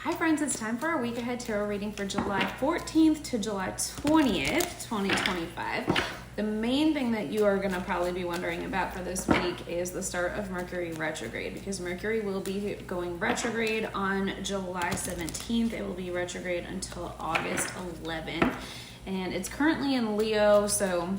Hi friends, it's time for our week ahead tarot reading for July 14th to July 20th, 2025. The main thing that you are going to probably be wondering about for this week is the start of Mercury Retrograde, because Mercury will be going retrograde on July 17th. It will be retrograde until August 11th, and it's currently in Leo, so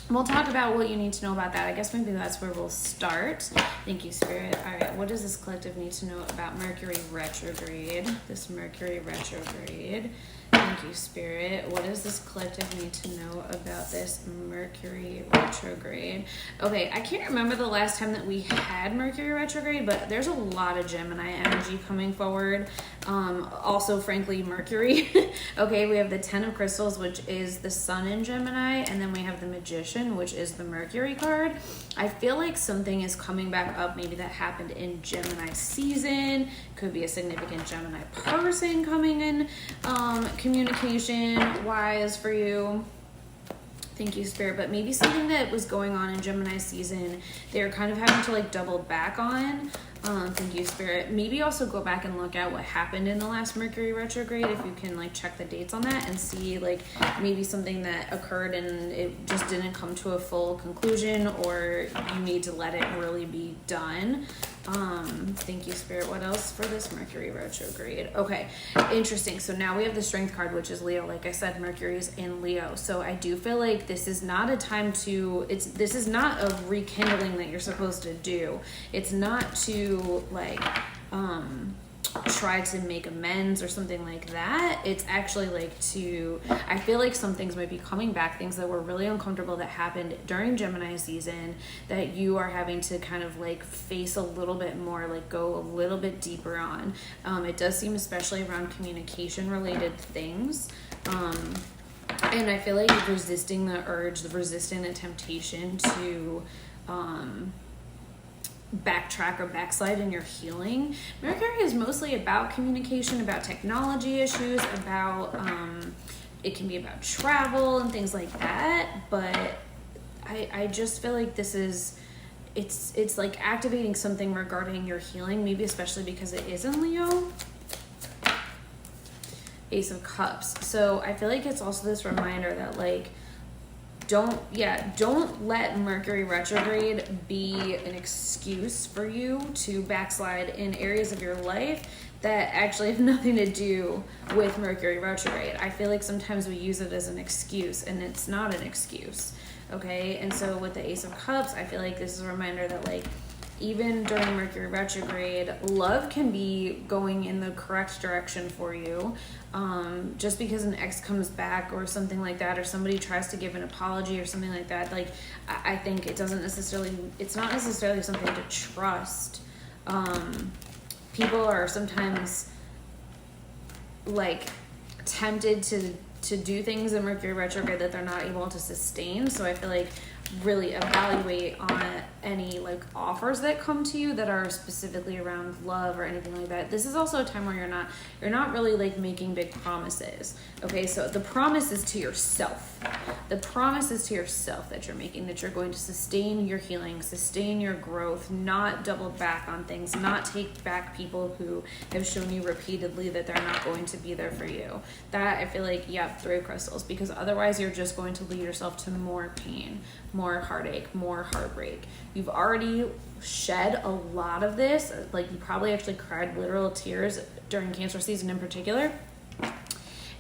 we'll talk about what you need to know about that. I guess maybe that's where we'll start. Thank you, Spirit. All right, what does this collective need to know about Mercury retrograde? This Mercury retrograde. Thank you, Spirit. What does this collective need to know about this Mercury retrograde? Okay, I can't remember the last time that we had Mercury retrograde, but there's a lot of Gemini energy coming forward. Also, frankly, Mercury. Okay, we have the 10 of Crystals, which is the Sun in Gemini, and then we have the Magician, which is the Mercury card. I feel like something is coming back up, maybe that happened in Gemini season. Could be a significant Gemini person coming in, communication wise for you. Thank you, Spirit. But maybe something that was going on in Gemini season, they're kind of having to like double back on. Thank you, Spirit. Maybe also go back and look at what happened in the last Mercury retrograde, if you can like check the dates on that and see like maybe something that occurred and it just didn't come to a full conclusion, or you need to let it really be done. Thank you, Spirit. What else for this Mercury retrograde? Okay, interesting. So now we have the Strength card, which is Leo. Like I said, Mercury's in Leo. So I do feel like this is not a time to, this is not a rekindling that you're supposed to do. It's not to like, try to make amends or something like that. It's actually like to, I feel like some things might be coming back, things that were really uncomfortable that happened during Gemini season that you are having to kind of like face a little bit more, like go a little bit deeper on. It does seem especially around communication related things. And I feel like you're resisting the urge, resisting the temptation to, backtrack or backslide in your healing. Mercury is mostly about communication, about technology issues, about it can be about travel and things like that, but I just feel like this is it's like activating something regarding your healing, maybe especially because it is in Leo. Ace of Cups. So I feel like it's also this reminder that like don't let Mercury retrograde be an excuse for you to backslide in areas of your life that actually have nothing to do with Mercury retrograde. I feel like sometimes we use it as an excuse, and it's not an excuse, okay? And so with the Ace of Cups, I feel like this is a reminder that like even during Mercury retrograde, love can be going in the correct direction for you. Just because an ex comes back or something like that, or somebody tries to give an apology or something like that, like I think it's not necessarily something to trust. People are sometimes like tempted to do things in Mercury retrograde that they're not able to sustain. So I feel like really evaluate on any like offers that come to you that are specifically around love or anything like that. This is also a time where you're not really like making big promises. Okay, so the promise is to yourself. The promise is to yourself that you're making, that you're going to sustain your healing, sustain your growth, not double back on things, not take back people who have shown you repeatedly that they're not going to be there for you. That I feel like, yeah, 3 of Crystals, because otherwise you're just going to lead yourself to more pain, more heartache, more heartbreak. You've already shed a lot of this. Like you probably actually cried literal tears during Cancer season in particular.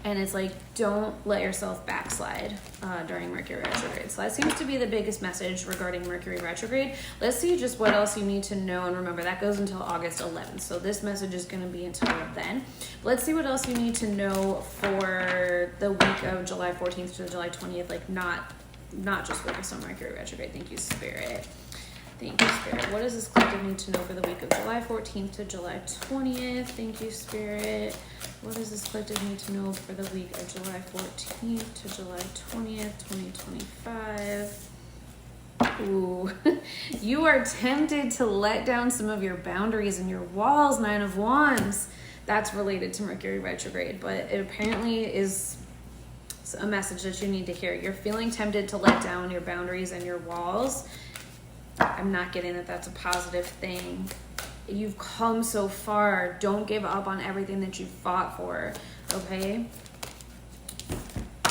And it's like, don't let yourself backslide during Mercury retrograde. So that seems to be the biggest message regarding Mercury retrograde. Let's see just what else you need to know. And remember, that goes until August 11th. So this message is going to be until then. Let's see what else you need to know for the week of July 14th to July 20th. Like not just focus on Mercury retrograde. Thank you, Spirit. Thank you, Spirit. What does this collective need to know for the week of July 14th to July 20th? Thank you, Spirit. What does this collective need to know for the week of July 14th to July 20th, 2025? Ooh, you are tempted to let down some of your boundaries and your walls, 9 of Wands. That's related to Mercury retrograde, but it apparently is a message that you need to hear. You're feeling tempted to let down your boundaries and your walls. I'm not getting that that's a positive thing. You've come so far. Don't give up on everything that you fought for, okay?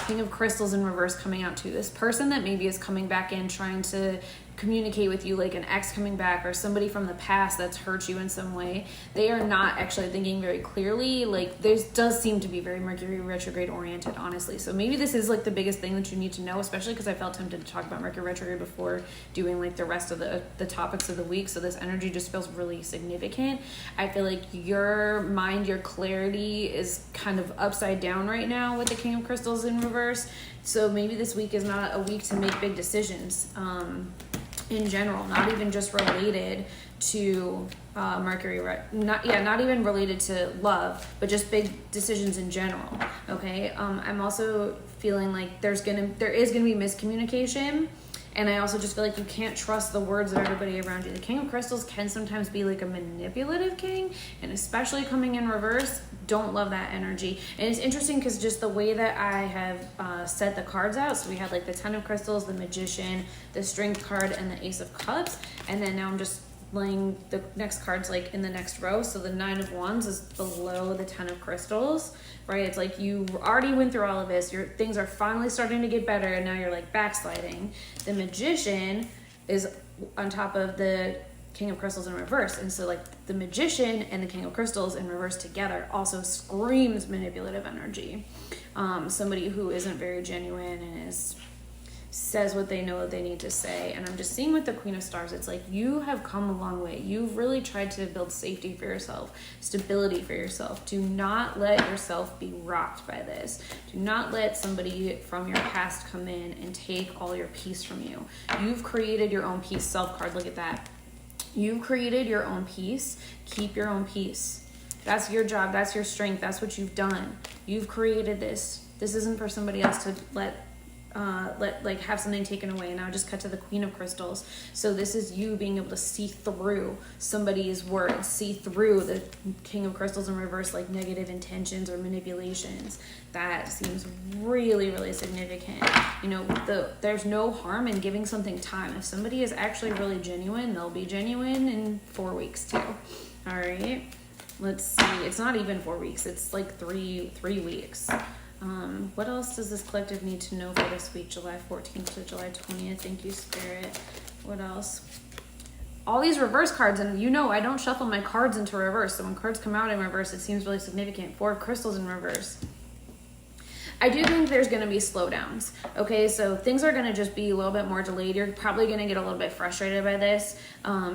King of Crystals in reverse coming out too. This person that maybe is coming back in trying to communicate with you, like an ex coming back or somebody from the past that's hurt you in some way, they are not actually thinking very clearly. Like, there does seem to be very Mercury retrograde oriented, honestly. So maybe this is like the biggest thing that you need to know, especially because I felt tempted to talk about Mercury retrograde before doing like the rest of the topics of the week. So this energy just feels really significant. I feel like your mind, your clarity is kind of upside down right now with the King of Crystals in reverse. So maybe this week is not a week to make big decisions. In general, not even just related to Mercury, not even related to love, but just big decisions in general. Okay, I'm also feeling like there is gonna be miscommunication, and I also just feel like you can't trust the words of everybody around you. The King of Crystals can sometimes be like a manipulative king, and especially coming in reverse, don't love that energy. And it's interesting because just the way that I have set the cards out, so we had like the 10 of Crystals, the Magician, the Strength card, and the Ace of Cups, and then now I'm just laying the next cards like in the next row. So the 9 of Wands is below the 10 of Crystals, right? It's like you already went through all of this, your things are finally starting to get better, and now you're like backsliding. The Magician is on top of the King of Crystals in reverse, and so like the Magician and the King of Crystals in reverse together also screams manipulative energy. Somebody who isn't very genuine and says what they know that they need to say. And I'm just seeing with the Queen of Stars, it's like you have come a long way. You've really tried to build safety for yourself, stability for yourself. Do not let yourself be rocked by this. Do not let somebody from your past come in and take all your peace from you. You've created your own peace. Self card, look at that. You created your own peace. Keep your own peace. That's your job. That's your strength. That's what you've done. You've created this. This isn't for somebody else to let have something taken away. And now just cut to the Queen of Crystals. So this is you being able to see through somebody's words, see through the King of Crystals in reverse, like negative intentions or manipulations. That seems really, really significant. You know, there's no harm in giving something time. If somebody is actually really genuine, they'll be genuine in 4 weeks too. All right, let's see. It's not even 4 weeks. It's like three weeks. What else does this collective need to know for this week, July 14th to July 20th? Thank you, Spirit. What else? All these reverse cards, and you know I don't shuffle my cards into reverse, so when cards come out in reverse, it seems really significant. 4 of Crystals in reverse. I do think there's going to be slowdowns. Okay, so things are going to just be a little bit more delayed. You're probably going to get a little bit frustrated by this.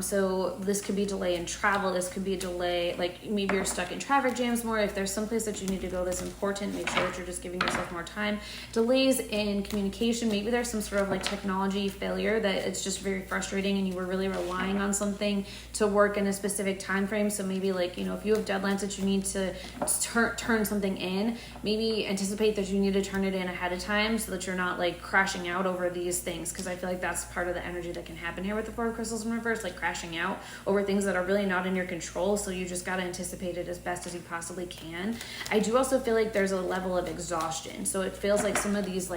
So this could be delay in travel. This could be a delay, like maybe you're stuck in traffic jams more. If there's someplace that you need to go that's important, make sure that you're just giving yourself more time. Delays in communication. Maybe there's some sort of like technology failure that it's just very frustrating and you were really relying on something to work in a specific time frame. So maybe like, you know, if you have deadlines that you need to turn something in, maybe anticipate that you need to turn it in ahead of time so that you're not like crashing out over these things, because I feel like that's part of the energy that can happen here with the 4 of Crystals in reverse, like crashing out over things that are really not in your control. So you just got to anticipate it as best as you possibly can. I do also feel like there's a level of exhaustion, so it feels like some of these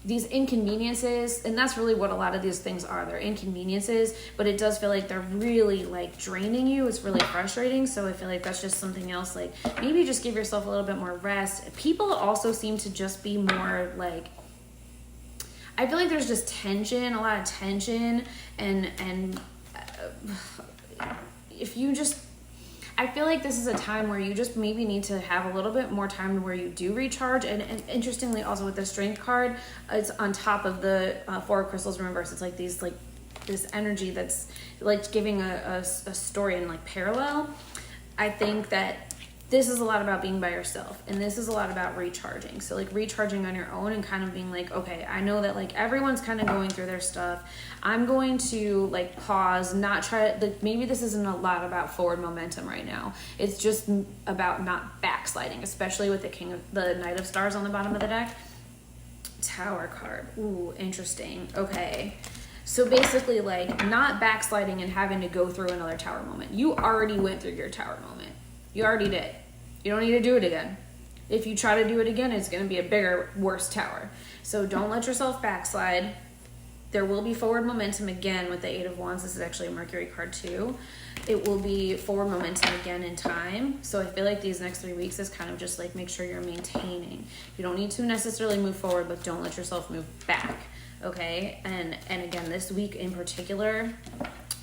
these inconveniences, and that's really what a lot of these things are. They're inconveniences, but it does feel like they're really like draining you. It's really frustrating. So I feel like that's just something else. Like maybe just give yourself a little bit more rest. People also seem to just be more like, I feel like there's just tension, a lot of tension, and if you just, I feel like this is a time where you just maybe need to have a little bit more time where you do recharge. And interestingly, also with the Strength card, it's on top of the 4 of Crystals in reverse. It's like these, like this energy that's like giving a story in like parallel. I think that this is a lot about being by yourself, and this is a lot about recharging. So like recharging on your own and kind of being like, okay, I know that like everyone's kind of going through their stuff. I'm going to like pause, not try to, like maybe this isn't a lot about forward momentum right now. It's just about not backsliding, especially with the Knight of Stars on the bottom of the deck. Tower card. Ooh, interesting. Okay. So basically like not backsliding and having to go through another tower moment. You already went through your tower moment. You already did. You don't need to do it again. If you try to do it again, it's going to be a bigger, worse tower. So don't let yourself backslide. there will be forward momentum again with the Eight of Wands. This is actually a Mercury card too. It will be forward momentum again in time. So I feel like these next 3 weeks is kind of just like, make sure you're maintaining. You don't need to necessarily move forward, but don't let yourself move back. Okay. And again, this week in particular,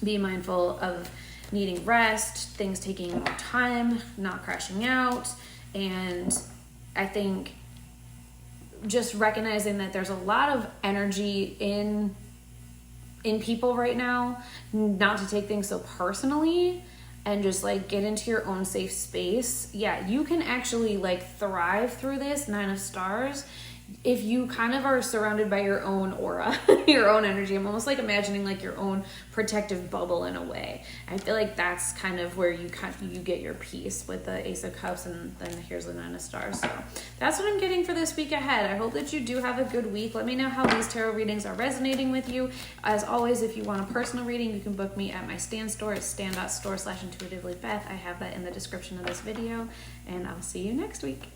be mindful of needing rest, things taking more time, not crashing out. And I think just recognizing that there's a lot of energy in people right now, not to take things so personally, and just like get into your own safe space. Yeah, you can actually like thrive through this Nine of Stars if you kind of are surrounded by your own aura, your own energy. I'm almost like imagining like your own protective bubble in a way. I feel like that's kind of where you get your peace with the Ace of Cups, and then here's the Nine of Stars. So that's what I'm getting for this week ahead. I hope that you do have a good week. Let me know how these tarot readings are resonating with you. As always, if you want a personal reading, you can book me at my Stan store. It's stan.store/IntuitivelyBeth. I have that in the description of this video, and I'll see you next week.